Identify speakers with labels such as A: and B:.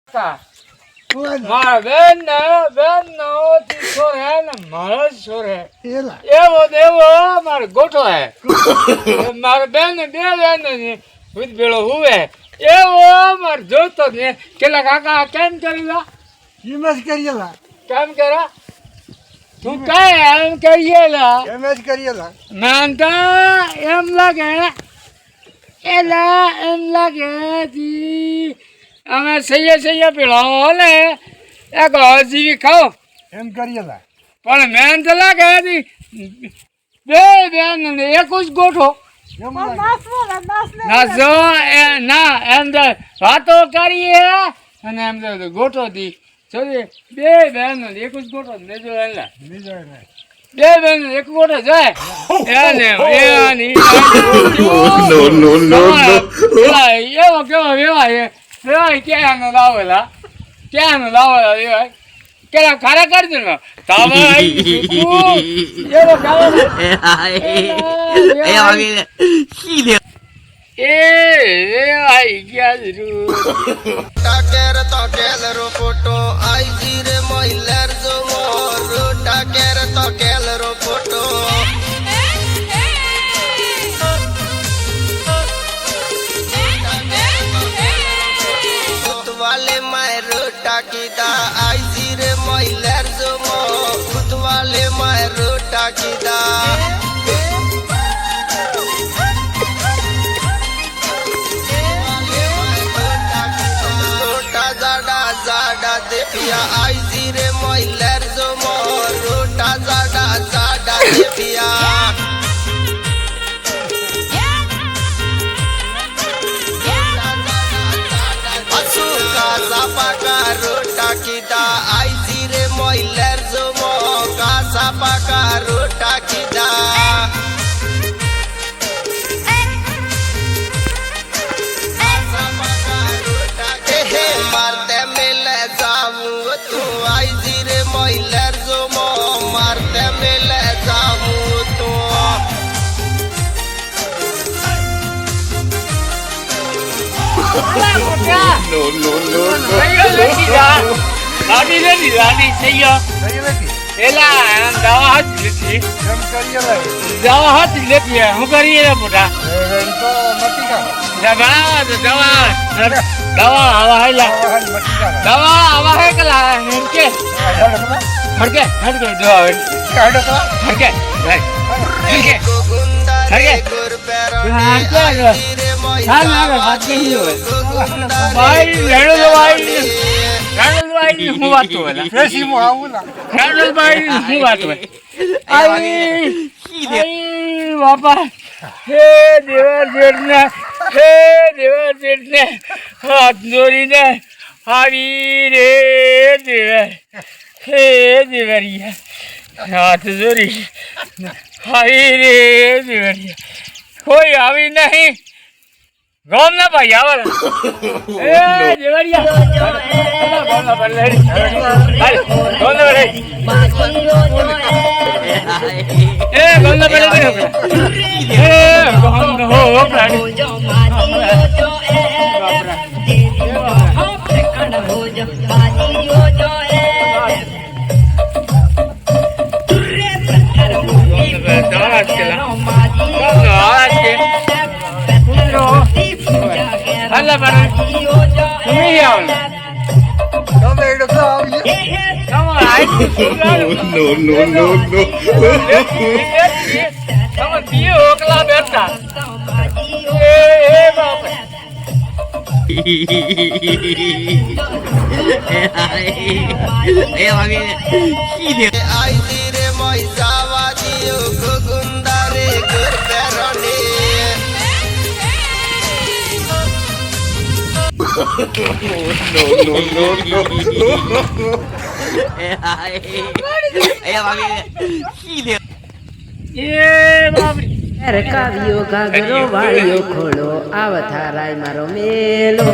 A: મારા બેન નો છોર હે ને મારો જ છોર હે એવો દેવો મારો ગોઠો હે મારા બેન ને બે બેન ને ભેળો હુવે એવો મારે જોતો ને કેલા કાકા કેમ કરેલા કેમ કર્યા તું કઈ એમ કરિયેલા નામ તો એમ લાગે એમ લાગે અમે સૈયા પેલો ને એક જીવી ખાઓ
B: એમ કરિયેલા
A: પણ મેન તો લાગે બે બેન ને એક જ ગોઠો નાચો ના એમ તો વાતો કરીએ અને એમ તો ગોઠો દી બે બેન એક જ ગોઠો મેજો એલા બે બેન એક ગોઠો જાય એવો કેવો વેવાય ક્યાં લાવેલા વેવાય કેલા ખારા કરજો ને લાડી સૈયો એલા દવા હાથ લેતી હું કરીએ મોટા દવા આવા હેલા દવા આવા હે કલા કે હડકે હું વાત બાપા હે દેવર જેઠને હાથ જોડીને આવી રે દેવર હે દેવરિયા હાથ જોડી આવી રે દેવરિયા કોઈ આવી નહીં ગોમ ના ભાઈ આવે એ દેવરિયા
C: કાવ્યો ઘાઘરો વાળ્યો ખોળો આવથારાય મારો મેલો